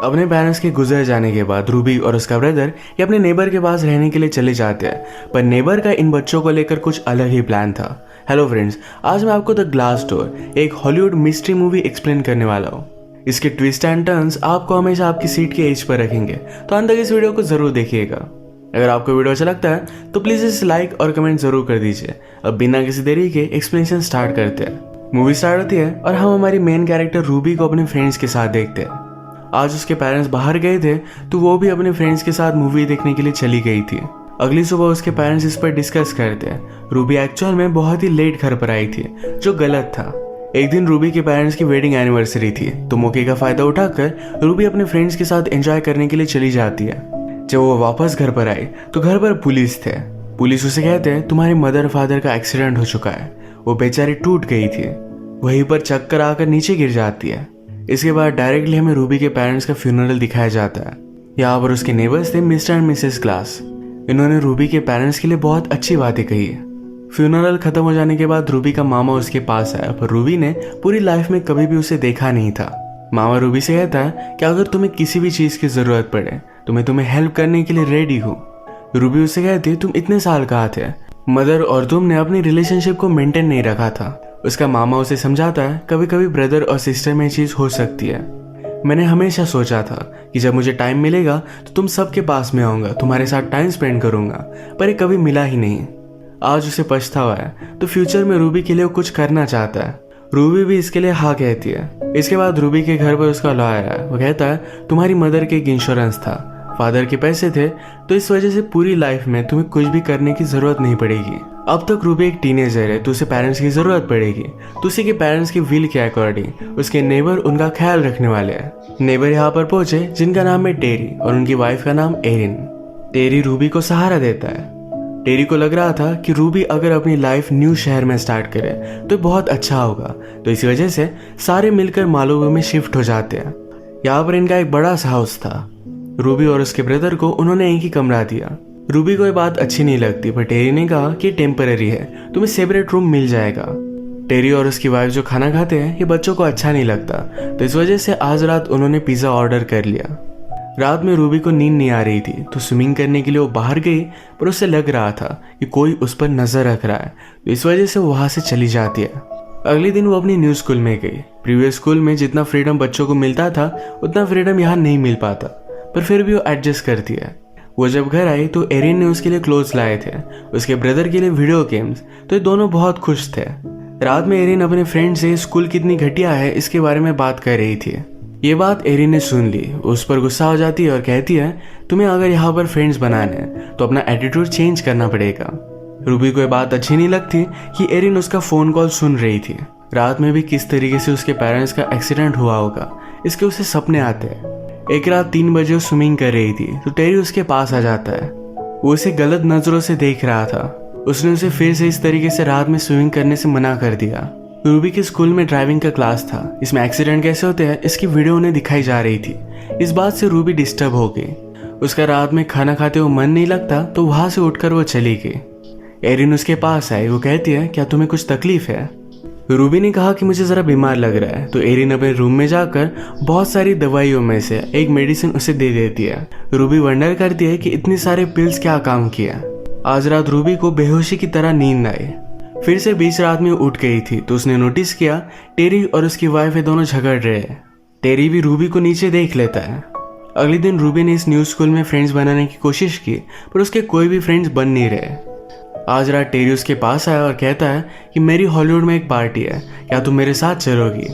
अपने पेरेंट्स के गुजर जाने के बाद रूबी और उसका ब्रदर ये अपने नेबर के पास रहने के लिए चले जाते हैं, पर नेबर का इन बच्चों को लेकर कुछ अलग ही प्लान था। हेलो फ्रेंड्स, आज मैं आपको द ग्लास डोर एक हॉलीवुड मिस्ट्री मूवी एक्सप्लेन करने वाला हूँ। इसके ट्विस्ट एंड टर्न्स आपको हमेशा आपकी सीट के एज पर रखेंगे, तो अंत तक इस वीडियो को जरूर देखिएगा। अगर आपको वीडियो अच्छा लगता है तो प्लीज इसे लाइक और कमेंट जरूर कर दीजिए। अब बिना किसी देरी के एक्सप्लेनेशन स्टार्ट करते हैं। मूवी स्टार्ट होती है और हम हमारी मेन कैरेक्टर रूबी को अपने फ्रेंड्स के साथ देखते हैं। आज उसके पेरेंट्स बाहर गए थे तो वो भी अपने फ्रेंड्स के साथ मूवी देखने के लिए चली गई थी। अगली सुबह उसके पेरेंट्स इस पर डिस्कस करते हैं। रूबी एक्चुअल में बहुत ही लेट घर पर आई थी, जो गलत था। एक दिन रूबी के पेरेंट्स की वेडिंग एनिवर्सरी थी, तो मौके का फायदा उठाकर रूबी अपने फ्रेंड्स के साथ एंजॉय करने के लिए चली जाती है। जब वो वापस घर पर आई तो घर पर पुलिस थे। पुलिस उसे कहते हैं तुम्हारे मदर फादर का एक्सीडेंट हो चुका है। वो बेचारी टूट गई थी, वहीं पर चक्कर आकर नीचे गिर जाती है। इसके बाद डायरेक्टली हमें रूबी के पेरेंट्स का फ्यूनरल दिखाया जाता है। यहाँ पर उसके नेबर्स थे मिस्टर एंड मिसेस क्लास। इन्होंने रूबी के पेरेंट्स के लिए बहुत अच्छी बातें कही है। फ्यूनरल खत्म हो जाने के बाद रूबी का मामा उसके पास आया, पर रूबी ने पूरी लाइफ में कभी भी उसे देखा नहीं था। मामा रूबी से कहता है कि अगर तुम्हें किसी भी चीज की जरूरत पड़े तो मैं तुम्हें हेल्प करने के लिए रेडी हूँ। रूबी उससे कहती तुम इतने साल कहाँ थे, मदर और तुमने अपनी रिलेशनशिप को मेंटेन नहीं रखा था। उसका मामा उसे समझाता है कभी कभी ब्रदर और सिस्टर में चीज हो सकती है। मैंने हमेशा सोचा था कि जब मुझे टाइम मिलेगा तो तुम सबके पास में आऊंगा, तुम्हारे साथ टाइम स्पेंड करूंगा, पर ये कभी मिला ही नहीं। आज उसे पछतावा है, तो फ्यूचर में रूबी के लिए वो कुछ करना चाहता है। रूबी भी इसके लिए हाँ कहती है। इसके बाद रूबी के घर पर उसका लॉयर है। वो कहता है तुम्हारी मदर के एक इंश्योरेंस था, फादर के पैसे थे, तो इस वजह से पूरी लाइफ में तुम्हें कुछ भी करने की जरूरत नहीं पड़ेगी। अब तक रूबी एक टीनेजर है, तो उसे पेरेंट्स की जरूरत पड़ेगी, तो उसी के पेरेंट्स की विल के अकॉर्डिंग उसके नेबर उनका ख्याल रखने वाले हैं। नेबर यहाँ पर पहुंचे जिनका नाम है टेरी और उनकी वाइफ का नाम एरिन। टेरी रूबी को सहारा देता है। टेरी को लग रहा था कि रूबी अगर अपनी लाइफ न्यू शहर में स्टार्ट करे तो बहुत अच्छा होगा, तो इसी वजह से सारे मिलकर मालूबो में शिफ्ट हो जाते हैं। यहाँ पर इनका एक बड़ा सा हाउस था। रूबी और उसके ब्रदर को उन्होंने एक ही कमरा दिया। रूबी को ये बात अच्छी नहीं लगती, पर टेरी ने कहा कि टेम्पररी है, तुम्हें सेपरेट रूम मिल जाएगा। टेरी और उसकी वाइफ जो खाना खाते हैं ये बच्चों को अच्छा नहीं लगता, तो इस वजह से आज रात उन्होंने पिज्जा ऑर्डर कर लिया। रात में रूबी को नींद नहीं आ रही थी, तो स्विमिंग करने के लिए वो बाहर गई, पर उसे लग रहा था कि कोई उस पर नजर रख रहा है, तो इस वजह से वो वहां से चली जाती है। अगले दिन वो अपनी न्यू स्कूल में गई। प्रीवियस स्कूल में जितना फ्रीडम बच्चों को मिलता था उतना फ्रीडम यहाँ नहीं मिल पाता, पर फिर भी वो एडजस्ट करती है। वो जब घर आई तो एरिन ने उसके लिए क्लोथ्स लाए थे, उसके ब्रदर के लिए वीडियो गेम्स, तो ये दोनों बहुत खुश थे। रात में एरिन अपने फ्रेंड से स्कूल कितनी घटिया है इसके बारे में बात कर रही थी। ये बात एरिन ने सुन ली, उस पर गुस्सा हो जाती है और कहती है तुम्हें अगर यहाँ पर फ्रेंड्स बनाने हैं तो अपना एटीट्यूड चेंज करना पड़ेगा। रूबी को ये बात अच्छी नहीं लगती कि एरिन उसका फोन कॉल सुन रही थी। रात में भी किस तरीके से उसके पेरेंट्स का एक्सीडेंट हुआ होगा इसके उसे सपने आते हैं। एक रात 3 बजे वो स्विमिंग कर रही थी, तो टेरी उसके पास आ जाता है। वो उसे गलत नजरों से देख रहा था। उसने उसे फिर से इस तरीके से रात में स्विमिंग करने से मना कर दिया। रूबी के स्कूल में ड्राइविंग का क्लास था, इसमें एक्सीडेंट कैसे होते हैं इसकी वीडियो उन्हें दिखाई जा रही थी। इस बात से रूबी डिस्टर्ब हो गई। उसका रात में खाना खाते हुए मन नहीं लगता, तो वहां से उठकर वो चली गई। एरिन उसके पास आई। वो कहती है क्या तुम्हें कुछ तकलीफ है? रूबी ने कहा कि मुझे जरा बीमार लग रहा है, तो एरिन अपने रूम में जाकर बहुत सारी दवाइयों में से एक मेडिसिन उसे दे देती है। रूबी वंडर करती है कि इतने सारे पिल्स क्या काम किया। आज रात रूबी को बेहोशी की तरह नींद आई। फिर से बीच रात में उठ गई थी, तो उसने नोटिस किया टेरी और उसकी वाइफ ये दोनों झगड़ रहे हैं। टेरी भी रूबी को नीचे देख लेता है। अगले दिन रूबी ने इस न्यू स्कूल में फ्रेंड्स बनाने की कोशिश की, पर उसके कोई भी फ्रेंड्स बन नहीं रहे। आज रात टेरी उसके पास आया और कहता है कि मेरी हॉलीवुड में एक पार्टी है, क्या तुम मेरे साथ चलोगी?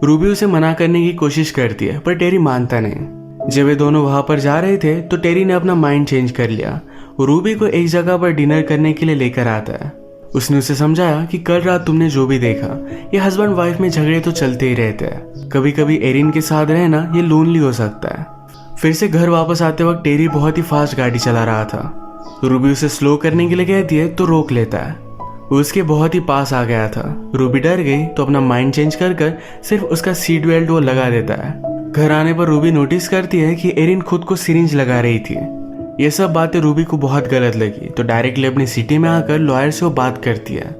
रूबी उसे मना करने की कोशिश करती है, पर टेरी मानता नहीं। जब वे दोनों वहां पर जा रहे थे तो टेरी ने अपना माइंड चेंज कर लिया। रूबी को एक जगह पर डिनर करने के लिए लेकर आता है। उसने उसे समझाया कि कल रात तुमने जो भी देखा, ये हस्बैंड वाइफ में झगड़े तो चलते ही रहते हैं, कभी कभी एरिन के साथ रहना ये लोनली हो सकता है। फिर से घर वापस आते वक्त टेरी बहुत ही फास्ट गाड़ी चला रहा था। रूबी उसे स्लो करने के लिए कहती है तो रोक लेता है। वो उसके बहुत ही पास आ गया था। रूबी डर गई तो अपना माइंड चेंज कर सिर्फ उसका सीट बेल्ट वो लगा देता है। घर आने पर रूबी नोटिस करती है कि एरिन खुद को सिरिंज लगा रही थी। ये सब बातें रूबी को बहुत गलत लगी, तो डायरेक्टली अपनी सिटी में आकर लॉयर से वो बात करती है।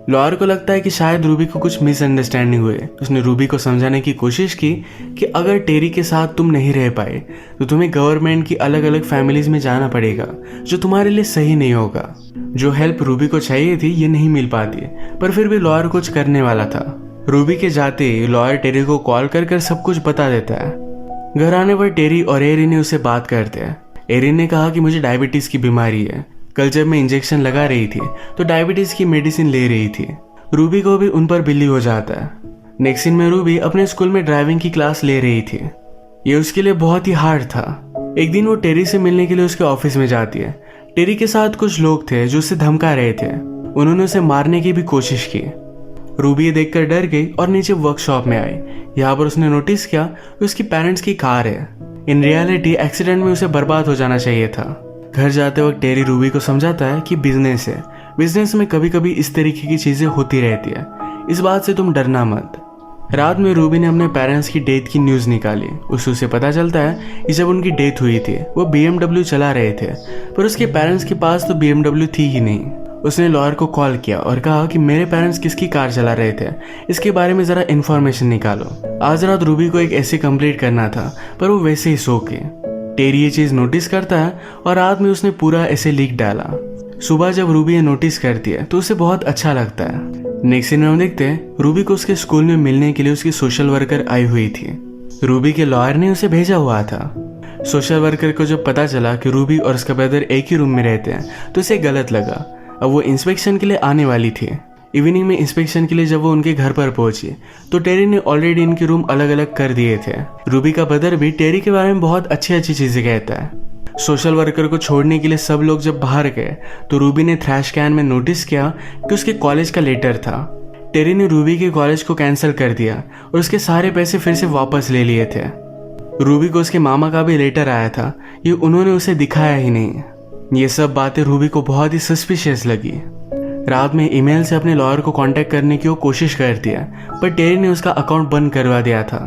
लॉयर को लगता है कि शायद रूबी को कुछ मिसअंडरस्टैंडिंग हुई। उसने रूबी को समझाने की कोशिश की कि अगर टेरी के साथ तुम नहीं रह पाए तो तुम्हें गवर्नमेंट की अलग अलग फैमिलीज में जाना पड़ेगा, जो तुम्हारे लिए सही नहीं होगा। जो हेल्प रूबी को चाहिए थी ये नहीं मिल पाती, पर फिर भी लॉयर कुछ करने वाला था। रूबी के जाते ही लॉयर टेरी को कॉल कर सब कुछ बता देता है। घर आने पर टेरी और एरिन ने उससे बात करते हैं। एरिन ने कहा कि मुझे डायबिटीज की बीमारी है। कल जब मैं इंजेक्शन लगा रही थी तो डायबिटीज की मेडिसिन ले रही थी। रूबी को भी उन पर बिल्ली हो जाता है। नेक्स्ट सीन में रूबी अपने स्कूल में ड्राइविंग की क्लास ले रही थी। ये उसके लिए बहुत ही हार्ड था। एक दिन वो टेरी से मिलने के लिए उसके ऑफिस में जाती है। टेरी के साथ कुछ लोग थे जो उसे धमका रहे थे। उन्होंने उसे मारने की भी कोशिश की। रूबी ये देखकर डर गई और नीचे वर्कशॉप में आई। यहाँ पर उसने नोटिस किया कि उसकी पेरेंट्स की कार है। इन रियलिटी एक्सीडेंट में उसे बर्बाद हो जाना चाहिए था। घर जाते वक्त टेरी रूबी को समझाता है कि बिजनेस है, बिजनेस में कभी कभी इस तरीके की चीजें होती रहती है, इस बात से तुम डरना मत। रात में रूबी ने अपने पेरेंट्स की डेथ की न्यूज निकाली। उसे पता चलता है कि जब उनकी डेथ हुई थी वो BMW चला रहे थे, पर उसके पेरेंट्स के पास तो BMW थी ही नहीं। उसने लॉयर को कॉल किया और कहा कि मेरे पेरेंट्स किसकी कार चला रहे थे, इसके बारे में जरा इन्फॉर्मेशन निकालो। आज रात रूबी को एक ऐसे कंप्लीट करना था, पर वो वैसे ही सो के। टेरी ये चीज नोटिस करता है और रात में उसने पूरा ऐसे लिख डाला। सुबह जब रूबी ये नोटिस करती है तो उसे बहुत अच्छा लगता है। नेक्स्ट सीन में हम देखते हैं रूबी को उसके स्कूल में मिलने के लिए उसकी सोशल वर्कर आई हुई थी। रूबी के लॉयर ने उसे भेजा हुआ था। सोशल वर्कर को जब पता चला कि रूबी और उसका ब्रदर एक ही रूम में रहते हैं तो उसे गलत लगा। अब वो इंस्पेक्शन के लिए आने वाली थी। इवनिंग में इंस्पेक्शन के लिए जब वो उनके घर पर पहुंची तो टेरी ने ऑलरेडी इनके रूम अलग अलग कर दिए थे। रूबी का ब्रदर भी टेरी के बारे में बहुत अच्छी चीजें कहता है। सोशल वर्कर को छोड़ने के लिए सब लोग जब बाहर गए तो रूबी ने थ्रैश कैन में नोटिस किया कि उसके कॉलेज का लेटर था। टेरी ने रूबी के कॉलेज को कैंसिल कर दिया और उसके सारे पैसे फिर से वापस ले लिए थे। रूबी को उसके मामा का भी लेटर आया था, ये उन्होंने उसे दिखाया ही नहीं। ये सब बातें रूबी को बहुत ही सस्पिशियस लगी। रात में ईमेल से अपने लॉयर को कांटेक्ट करने की वो कोशिश करती है, पर टेरी ने उसका अकाउंट बंद करवा दिया था।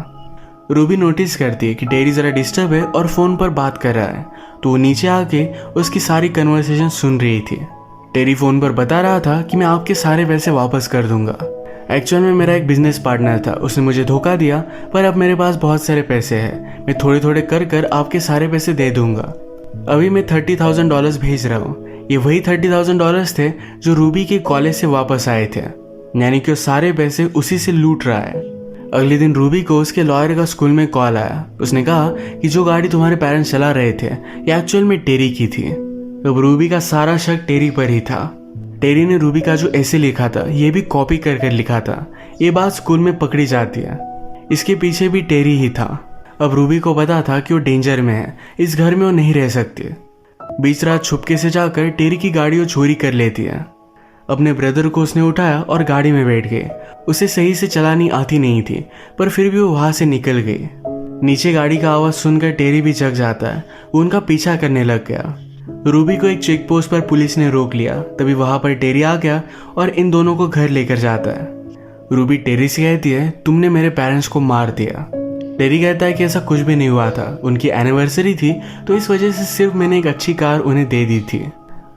रूबी नोटिस करती है कि टेरी जरा डिस्टर्ब है और फोन पर बात कर रहा है, तो वो नीचे आके उसकी सारी कन्वर्सेशन सुन रही थी। टेरी फोन पर बता रहा था कि मैं आपके सारे पैसे वापस कर दूंगा। एक्चुअल में मेरा एक बिजनेस पार्टनर था, उसने मुझे धोखा दिया, पर अब मेरे पास बहुत सारे पैसे हैं, मैं थोड़े थोड़े कर आपके सारे पैसे दे दूंगा। अभी मैं $30,000 भेज रहा हूँ। ये वही $30,000 थे जो रूबी के कॉलेज से वापस आए थे, यानी कि वो सारे पैसे उसी से लूट रहा है। अगले दिन रूबी को उसके लॉयर का स्कूल में कॉल आया। उसने कहा कि जो गाड़ी तुम्हारे पेरेंट्स चला रहे थे ये एक्चुअल में टेरी की थी। अब रूबी का सारा शक टेरी पर ही था। टेरी ने रूबी का जो ऐसे लिखा था ये भी कॉपी कर लिखा था। ये बात स्कूल में पकड़ी जाती है। इसके पीछे भी टेरी ही था। अब रूबी को पता था कि वो डेंजर में है, इस घर में वो नहीं रह सकती। बीच रात छुपके से जाकर टेरी की गाड़ी वो चोरी कर लेती है। अपने ब्रदर को उसने उठाया और गाड़ी में बैठ गई। उसे सही से चलानी आती नहीं थी, पर फिर भी वो वहां से निकल गई। नीचे गाड़ी का आवाज सुनकर टेरी भी जग जाता है। वो उनका पीछा करने लग गया। रूबी को एक चेक पोस्ट पर पुलिस ने रोक लिया। तभी वहां पर टेरी आ गया और इन दोनों को घर लेकर जाता है। रूबी टेरी से कहती है तुमने मेरे पेरेंट्स को मार दिया। टेरी कहता है कि ऐसा कुछ भी नहीं हुआ था, उनकी एनिवर्सरी थी तो इस वजह से सिर्फ मैंने एक अच्छी कार उन्हें दे दी थी।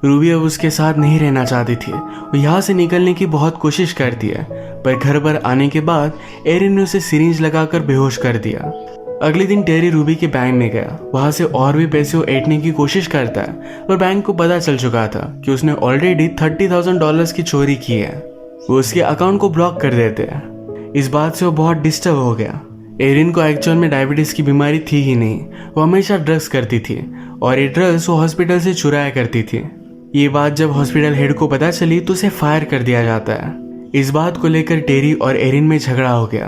रूबी अब उसके साथ नहीं रहना चाहती थी। वो यहाँ से निकलने की बहुत कोशिश करती है, पर घर पर आने के बाद एरिन ने उसे सिरिंज लगाकर बेहोश कर दिया। अगले दिन टेरी रूबी के बैंक में गया। वहां से और भी पैसे वो ऐंठने की कोशिश करता है, पर बैंक को पता चल चुका था कि उसने ऑलरेडी $30,000 की चोरी की है। वो उसके अकाउंट को ब्लॉक कर देते हैं। इस बात से वो बहुत डिस्टर्ब हो गया। एरिन को एक्चुअल में डायबिटीज की बीमारी थी ही नहीं, वो हमेशा ड्रग्स करती थी और ये ड्रग्स वो हॉस्पिटल से चुराया करती थी। ये बात जब हॉस्पिटल हेड को पता चली तो उसे फायर कर दिया जाता है। इस बात को लेकर टेरी और एरिन में झगड़ा हो गया।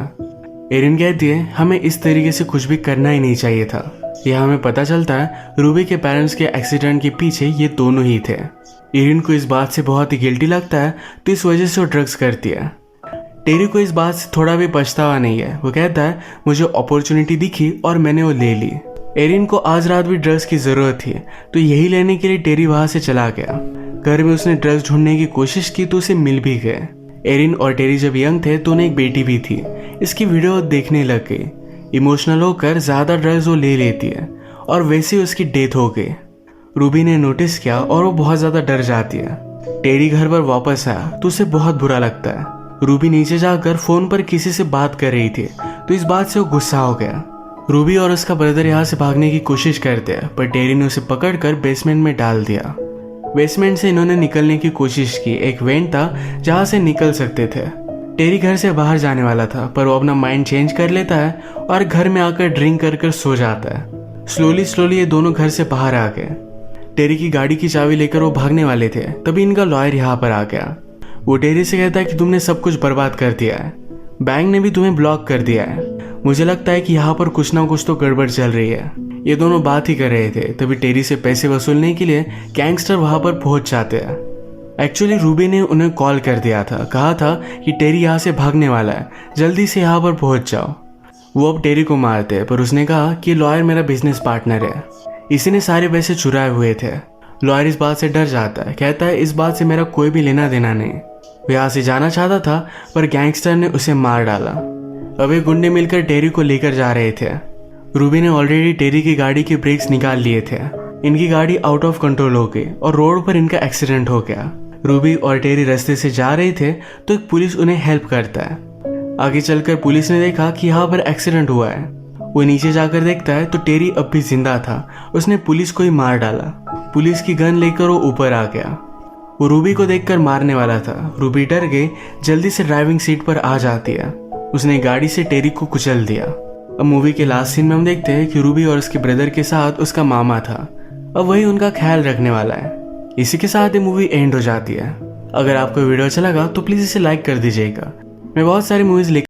एरिन कहती है हमें इस तरीके से कुछ भी करना ही नहीं चाहिए था। यह हमें पता चलता है रूबी के पेरेंट्स के एक्सीडेंट के पीछे ये दोनों ही थे। एरिन को इस बात से बहुत ही गिल्टी लगता है, तो इस वजह से वो ड्रग्स करती है। टेरी को इस बात से थोड़ा भी पछतावा नहीं है। वो कहता है मुझे अपॉर्चुनिटी दिखी और मैंने वो ले ली। एरिन को आज रात भी ड्रग्स की जरूरत थी, तो यही लेने के लिए टेरी वहां से चला गया। घर में उसने ड्रग्स ढूंढने की कोशिश की तो उसे मिल भी गए। एरिन और टेरी जब यंग थे तो उन्हें एक बेटी भी थी। इसकी वीडियो देखने लग गई। इमोशनल होकर ज्यादा ड्रग्स वो ले लेती है और वैसे ही उसकी डेथ हो गई। रूबी ने नोटिस किया और वो बहुत ज्यादा डर जाती है। टेरी घर पर वापस आया तो उसे बहुत बुरा लगता है। रूबी नीचे जाकर फोन पर किसी से बात कर रही थी तो इस बात से वो गुस्सा हो गया। रूबी और उसका ब्रदर यहाँ से भागने की कोशिश करते हैं पर टेरी ने उसे पकड़कर बेसमेंट में डाल दिया। बेसमेंट से इन्होंने निकलने की कोशिश की। एक वेंट था जहाँ से निकल सकते थे। टेरी घर से बाहर जाने वाला था पर वो अपना माइंड चेंज कर लेता है और घर में आकर ड्रिंक कर सो जाता है। स्लोली ये दोनों घर से बाहर आ गए। टेरी की गाड़ी की चाबी लेकर वो भागने वाले थे तभी इनका लॉयर यहाँ पर आ गया। वो टेरी से कहता है कि तुमने सब कुछ बर्बाद कर दिया है, बैंक ने भी तुम्हें ब्लॉक कर दिया है। मुझे लगता है कि यहाँ पर कुछ ना कुछ तो गड़बड़ चल रही है। ये दोनों बात ही कर रहे थे तभी टेरी से पैसे वसूलने के लिए गैंगस्टर वहां पर पहुंच जाते हैं। एक्चुअली रूबी ने उन्हें कॉल कर दिया था, कहा था कि टेरी यहाँ से भागने वाला है, जल्दी से यहाँ पर पहुंच जाओ। वो अब टेरी को मारते हैं पर उसने कहा कि लॉयर मेरा बिजनेस पार्टनर है, इसी ने सारे पैसे चुराए हुए थे। लॉयर इस बात से डर जाता है, कहता है इस बात से मेरा कोई भी लेना देना नहीं। वो यहाँ से जाना चाहता था पर गैंगस्टर ने उसे मार डाला। अब ये गुंडे मिलकर टेरी को लेकर जा रहे थे। रूबी ने ऑलरेडी टेरी की गाड़ी के ब्रेक्स निकाल लिए थे। इनकी गाड़ी आउट ऑफ कंट्रोल हो गई और रोड पर इनका एक्सीडेंट हो गया। रूबी और टेरी रास्ते से जा रहे थे तो एक पुलिस उन्हें हेल्प करता है। आगे चलकर पुलिस ने देखा कि यहाँ पर एक्सीडेंट हुआ है। वो नीचे जाकर देखता है तो टेरी अब भी जिंदा था। उसने पुलिस को ही मार डाला। पुलिस की गन लेकर वो ऊपर आ गया। वो रूबी को देखकर मारने वाला था। रूबी डर गई, जल्दी से ड्राइविंग सीट पर आ जाती है। उसने गाड़ी से टेरी को कुचल दिया। अब मूवी के लास्ट सीन में हम देखते हैं कि रूबी और उसके ब्रदर के साथ उसका मामा था। अब वही उनका ख्याल रखने वाला है। इसी के साथ ये मूवी एंड हो जाती है। अगर आपको वीडियो अच्छा लगा तो प्लीज इसे लाइक कर दीजिएगा। मैं बहुत सारी मूवीज